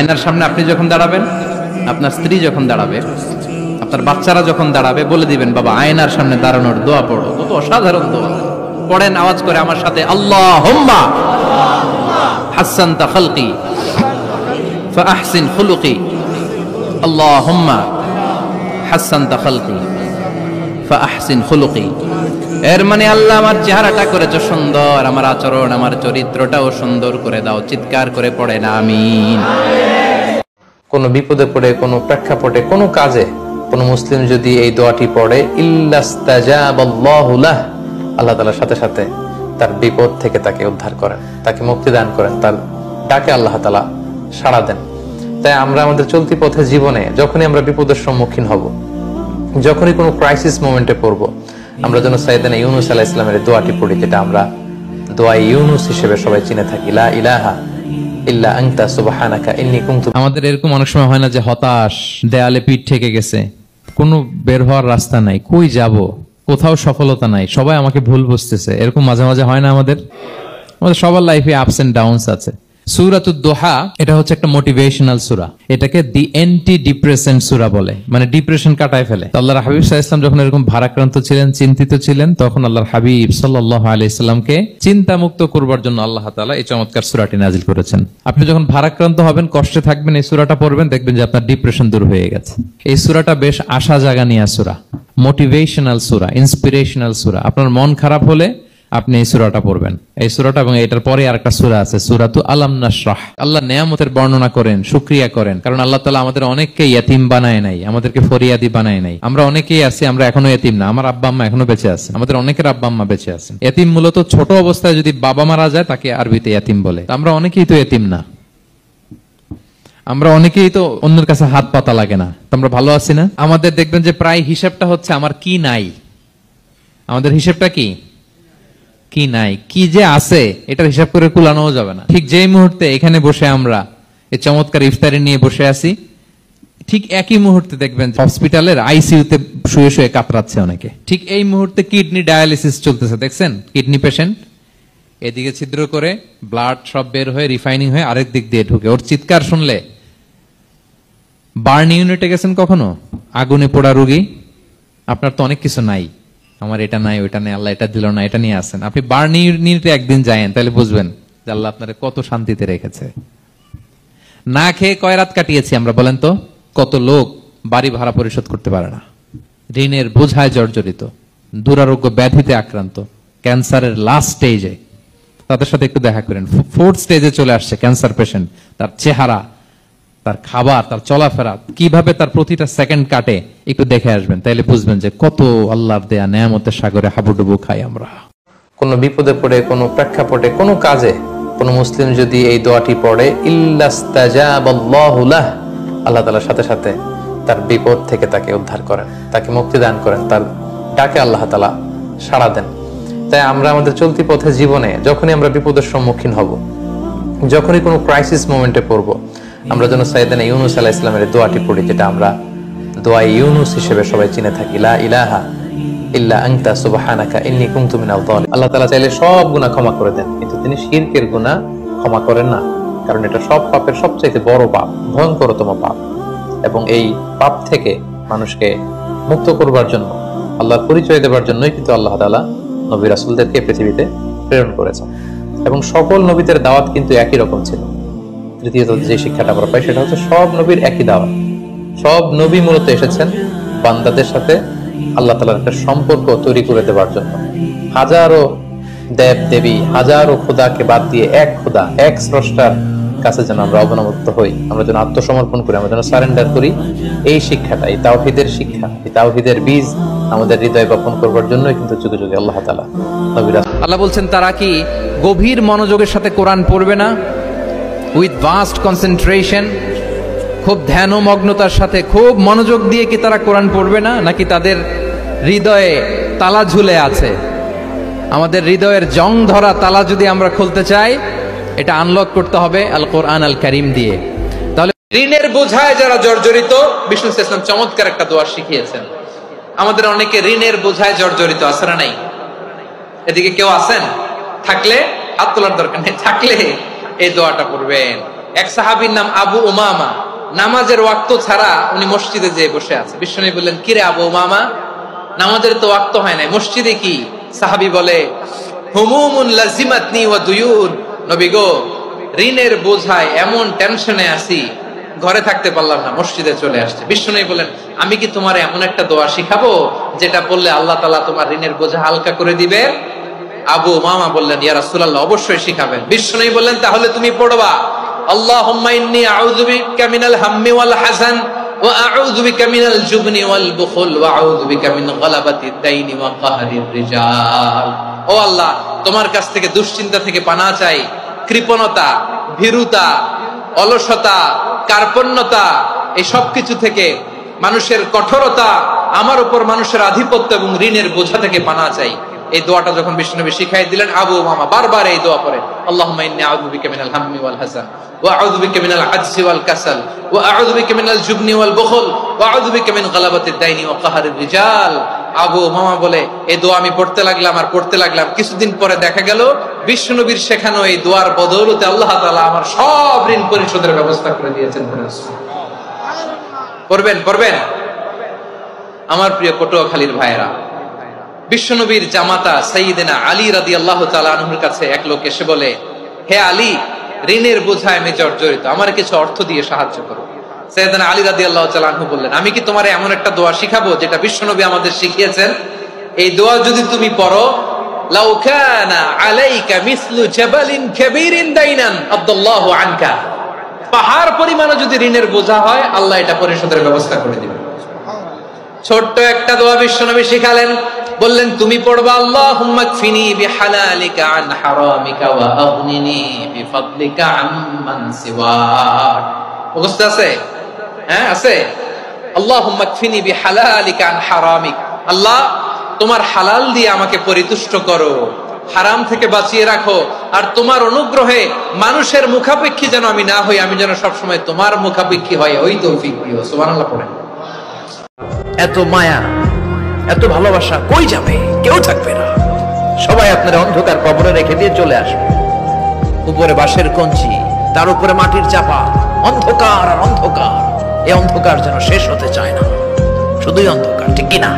আয়নার সামনে আপনি যখন দাঁড়াবেন, আপনার স্ত্রী যখন দাঁড়াবে, আপনার বাচ্চারা যখন দাঁড়াবে, বলে দিবেন বাবা আয়নার সামনে দাঁড়ানোর দোয়া পড়ো। কত অসাধারণ দোয়া! পড়েন আওয়াজ করে আমার সাথে, আল্লাহুম্মা হাসানতা খালকি ফাআহসিন খুলুকি, আল্লাহুম্মা হাসানতা খালকি ফাআহসিন খুলুকি। এর মানে আল্লাহ আমার চেহারাটা করেছো সুন্দর, আমার আচরণ, আমার চরিত্রটাও সুন্দর করে দাও। চিৎকার করে পড়েন আমিন। কোনো বিপদে পড়ে, কোনো প্রেক্ষাপটে, কোনো কাজে কোনো মুসলিম যদি এই দোয়াটি পড়ে, ইল্লাস্তাজাবাল্লাহু লাহ, আল্লাহ তাআলা সাথে সাথে তার বিপদ থেকে তাকে উদ্ধার করেন, তাকে মুক্তি দান করেন, তার ডাকে আল্লাহ তাআলা সাড়া দেন। তাই আমরা আমাদের চলতি পথে জীবনে যখনই আমরা বিপদের সম্মুখীন হব, যখনই কোনো ক্রাইসিস মোমেন্টে পড়বো, আমরা যেন সাইয়েদনা ইউনূস আলাইহিস সালামের দোয়াটি পড়ি, যেটা আমরা দোয়া ইউনূস হিসেবে সবাই চিনে থাকি, লা ইলাহা ইল্লা আনতা সুবহানাকা ইন্নী কুনতু। আমাদের এরকম অনেক সময় হয় না যে হতাশ, দেয়ালে পিঠ ঠেকে গেছে, কোনো বের হওয়ার রাস্তা নাই, কই যাব, কোথাও সফলতা নাই, সবাই আমাকে ভুল বুঝতেছে, এরকম মাঝে মাঝে হয় না? আমাদের সবার লাইফে আপস এন্ড ডাউনস আছে। সূরাতুদ দোহা এটা হচ্ছে একটা মোটিভেশনাল সূরা, এটাকে দি অ্যান্টি ডিপ্রেসেন্ট সূরা বলে, মানে ডিপ্রেশন কাটায় ফেলে। আল্লাহর হাবিব সাল্লাল্লাহু আলাইহি ওয়াসাল্লাম যখন এরকম ভারাক্রান্ত ছিলেন, চিন্তিত ছিলেন, তখন আল্লাহর হাবিব সাল্লাল্লাহু আলাইহি ওয়াসাল্লামকে চিন্তা মুক্ত করবার জন্য আল্লাহ তাআলা এই চমৎকার সূরাটি নাযিল করেছেন। আপনি যখন ভারাক্রান্ত হবেন, কষ্টে থাকবেন, এই সূরাটা পড়বেন, দেখবেন যে আপনার ডিপ্রেশন দূর হয়ে গেছে। এই সূরাটা বেশ আশা জাগানিয়া সূরা, মোটিভেশনাল সূরা, ইন্সপিরেশনাল সূরা। আপনার মন খারাপ হলে আপনি এই সূরাটা পড়বেন, এই সূরাটা, এবং এটার পরে আরেকটা সূরা আছে, সূরাতু আলাম নাশরাহ। আল্লাহ নেয়ামতের বর্ণনা করেন, শুকরিয়া করেন, কারণ আল্লাহ তাআলা আমাদের অনেককে ইয়াতীম বানায় নাই, আমাদেরকে ফরিয়াদি বানায় নাই। আমরা অনেকেই আছি, আমরা এখনো ইয়াতীম না, আমার আব্বা আম্মা এখনো বেঁচে আছেন, আমাদের অনেকের আব্বা আম্মা বেঁচে আছেন। ইয়াতীম মূলত ছোট অবস্থায় যদি বাবা মারা যায় তাকে আরবিতে ইয়াতীম বলে। আমরা অনেকেই তো ইয়াতীম না, আমরা অনেকেই তো অন্যের কাছে হাত পাতা লাগে না, তো আমরা ভালো আছি না? আমাদের দেখবেন যে প্রায় হিসাবটা হচ্ছে আমার কি নাই, আমাদের হিসাবটা কি কি নাই, কি যে আছে এটার হিসাব করে কুলানোও যাবে না। ঠিক যেই মুহূর্তে এখানে বসে আমরা এই চমৎকার ইফতারি নিয়ে বসে আছি, ঠিক একই মুহূর্তে দেখবেন হসপিটালের আইসিইউতে শুয়ে শুয়ে কাতরাচ্ছে অনেকে। ঠিক এই মুহূর্তে কিডনি ডায়ালিসিস চলতেছে, দেখছেন? কিডনি পেশেন্ট এদিকে ছিদ্র করে ব্লাড সব বের হয়ে রিফাইনিং হয়ে আরেক দিক দিয়ে ঢুকে, ওর চিৎকার শুনলে। বার্ন ইউনিটে গেছেন কখনো? আগুনে পোড়া রোগী, আপনার তো অনেক কিছু নাই, আমার এটা নাই, ওইটা নেই, আল্লাহ এটা দিল না, এটা নিয়ে আসেন। আপনি বার্ন ইউনিটে একদিন যায়েন, তাহলে বুঝবেন যে আল্লাহ আপনারে কত শান্তিতে রেখেছে। না খেয়ে কয় রাত কাটিয়েছি আমরা, বলেন তো? কত লোক বাড়ি ভাড়া পরিশোধ করতে পারে না, ঋণের বোঝায় জর্জরিত, দুরারোগ্য ব্যাধিতে আক্রান্ত, ক্যান্সারের লাস্ট স্টেজে। তাদের সাথে একটু দেখা করেন, ফোর্থ স্টেজে চলে আসছে ক্যান্সার পেশেন্ট। তার চেহারা, তার খাবার, তার চলাফেরা, কিভাবে তার প্রতিটা সেকেন্ড কাটে, একটু দেখে আসবেন, তাইলে বুঝবেন যে কত আল্লাহর দেয়া নেয়ামতের সাগরে হাবুডুবু খাই আমরা। কোনো বিপদে পড়ে, কোনো প্রেক্ষাপটে, কোনো কাজে কোনো মুসলিম যদি এই দোয়াটি পড়ে, ইল্লাস্তাজাবাল্লাহু লাহ, আল্লাহ তাআলা সাথে সাথে তার বিপদ থেকে তাকে উদ্ধার করেন, তাকে মুক্তি দান করেন, তার ডাকে আল্লাহ তাআলা সাড়া দেন। তাই আমরা আমাদের চলতি পথে জীবনে যখনই আমরা বিপদের সম্মুখীন হব, যখনই কোনো ক্রাইসিস মোমেন্টে পড়বো, আমরা যেন সাইয়েদনা ইউনূস আলাইহিস সালামের দোয়াটি পড়ি, যেটা আমরা দোয়া ইউনূস হিসেবে সবাই চিনে থাকি, লা ইলাহা ইল্লা আনতা সুবহানাকা ইন্নী কুনতু মিনাল যালিমিন। আল্লাহ তাআলা চাইলে সব গুনাহ ক্ষমা করে দেন, কিন্তু তিনি শিরকের গুনাহ ক্ষমা করেন না, কারণ এটা সব পাপের সবচেয়ে বড় পাপ, ভয়ঙ্করতম পাপ। এবং এই পাপ থেকে মানুষকে মুক্ত করবার জন্য, আল্লাহর পরিচয় দেবার জন্যই কিন্তু আল্লাহ তাআলা নবী রাসূলদেরকে পৃথিবীতে প্রেরণ করেছেন। এবং সকল নবীদের দাওয়াত কিন্তু একই রকম ছিল। তৃতীয়ত যে শিক্ষাটা আমরা পাই সেটা হচ্ছে সব নবীর একই দাওয়াত। সব নবী মূলত এসেছেন বান্দাদের সাথে আল্লাহ তাআলার একটা সম্পর্ক তৈরি করে দেওয়ার জন্য। হাজারো দেব দেবী, হাজারো খোদাকে বাদ দিয়ে এক খোদা, এক স্রষ্টার কাছে যেন আমরা অবনমিত হই, আমরা যেন আত্মসমর্পণ করি, আমরা যেন সারেন্ডার করি। এই শিক্ষাটা, এই তাওহীদের শিক্ষা, এই তাওহীদের বীজ আমাদের হৃদয়ে বপন করবার জন্যই কিন্তু যুগে যুগে আল্লাহ তাআলা নবী রাসূল। আল্লাহ বলছেন তারা কি গভীর মনোযোগের সাথে কোরআন পড়বে না? উইথ ভাস্ট কনসেন্ট্রেশন, খুব ধ্যান ও মগ্নতার সাথে খুব মনোযোগ দিয়ে কি তারা কোরআন পড়বে না? নাকি তাদের হৃদয়ে তালা ঝুলে আছে? আমাদের হৃদয়ের জং ধরা তালা যদি আমরা খুলতে চাই, এটা আনলক করতে হবে আল কোরআন আল কারীম দিয়ে। তাহলে ঋণের বোঝায় যারা জর্জরিত, বিষ্ণু ইসলাম চমৎকার একটা দোয়া শিখিয়েছেন। আমাদের অনেকে ঋণের বোঝায় জর্জরিত, আছে না নাই? এদিকে কেউ আছেন? থাকলে হাত তোলার দরকার নেই, থাকলে এই দোয়াটা পড়বেন। এক সাহাবীর নাম আবু উমামা, নামাজের ওয়াক্ত ছাড়া উনি মসজিদে যেয়ে বসে আছে। বিশ্বনবী বললেন, কিরে আবু উমামা, নামাজের তো ওয়াক্ত হয় নাই, মসজিদে কি? সাহাবী বলে, হুমুমুন লাজিমাতনি ওয়া দুয়ুন। নবী গো, ঋণের বোঝায় এমন টেনশনে আছি, ঘরে থাকতে পারলাম না, মসজিদে চলে আসছে। বিশ্বনবী বলেন, আমি কি তোমার এমন একটা দোয়া শিখাবো যেটা বললে আল্লাহ তাআলা তোমার ঋণের বোঝা হালকা করে দিবে? আবু উমামা বললেন, ইয়া রাসূলুল্লাহ, অবশ্যই শিখাবেন। বিশ্বনবী বললেন, তাহলে তুমি পড়বা, আল্লাহুম্মা ইন্নী আউযু বিকা মিনাল হাম্মি ওয়াল হাযান ওয়া আউযু বিকা মিনাল জুবনি ওয়াল বুখল ওয়া আউযু বিকা মিন গালাবাতিদ দাইনি ওয়া কাহরির রিজাল। ও আল্লাহ, তোমার কাছ থেকে দুশ্চিন্তা থেকে পানাহ চাই, কৃপণতা, ভীরুতা, অলসতা, কার্পণ্যতা, এই সব কিছু থেকে, মানুষের কঠোরতা, আমার উপর মানুষের আধিপত্য এবং ঋণের বোঝা থেকে পানাহ চাই। এই দোয়াটা যখন বিশ্বনবী শিখাই দিলেন, আবু উমামা বারবার এই দোয়া পড়েন, আল্লাহুম্মা ইন্নী আউযু বিকা মিনাল হাম্মি ওয়াল হাযান ওয়া আউযু বিকা মিনাল আজজি ওয়াল কাসাল ওয়া আউযু বিকা মিনাল জুবনি ওয়াল বুখল ওয়া আউযু বিকা মিন গালাবাতিদ দাইনি ওয়া কাহরির রিজাল। আবু উমামা বলে, এই দোয়া আমি পড়তে লাগলাম। কিছুদিন পরে দেখা গেল বিশ্বনবীর শেখানো এই দোয়ার বদৌলতে আল্লাহ তাআলা আমার সব ঋণ পরিশোধের ব্যবস্থা করে দিয়েছেন। পড়বেন। আমার প্রিয় পটুয়াখালীর ভাইয়েরা, বিশ্বনবীর জামাতা সাইয়্যিদিনা আলী রাদিয়াল্লাহু তাআলা আনহুর কাছে এক লোক এসে বলে, হে আলী, ঋণের বোঝায় আমি জর্জরিত, আমার কিছু অর্থ দিয়ে সাহায্য করো। সাইয়্যিদিনা আলী রাদিয়াল্লাহু তাআলা আনহু বললেন, আমি কি তোমারে এমন একটা দোয়া শিখাবো যেটা বিশ্বনবী আমাদের শিখিয়েছেন? এই দোয়া যদি তুমি পড়ো, লাউ কানা আলাইকা মিসলু জাবালিন কাবীরিন দাইনান আব্দুল্লাহু আনকা, পাহাড় পরিমাণও যদি ঋণের বোঝা হয়, আল্লাহ এটা পরিশোধের ব্যবস্থা করে দিবেন। ছোট্ট একটা দোয়া বিশ্বনবী শিখালেন, বললেন, তুমি পড়বা, আল্লাহুম্মা কফিনি বিহালালিকা আন হারামিকা ওয়া আগনিনি বিফাদলিকা আম্মান সিওয়াক। মুখস্থ আছে? হ্যাঁ, আছে। আল্লাহুম্মা কফিনি বিহালালিকা আন হারামিক, আল্লাহ তোমার হালাল দিয়ে আমাকে পরিতুষ্ট করো, হারাম থেকে বাঁচিয়ে রাখো, আর তোমার অনুগ্রহে মানুষের মুখাপেক্ষী যেন আমি না হই, আমি যেন সবসময় তোমার মুখাপেক্ষী হয়, ওই তৌফিক দিও। সুবহানাল্লাহ পড়েন। এত মায়া, এত ভালোবাসা কই যাবে? কেউ থাকবে না, সবাই আপনার অন্ধকার কবরে রেখে দিয়ে চলে আসবে। উপরে বাঁশের কঞ্চি, তার উপরে মাটির চাপা, অন্ধকার আর অন্ধকার। এই অন্ধকার যেন শেষ হতে চায় না, শুধুই অন্ধকার, ঠিক কিনা?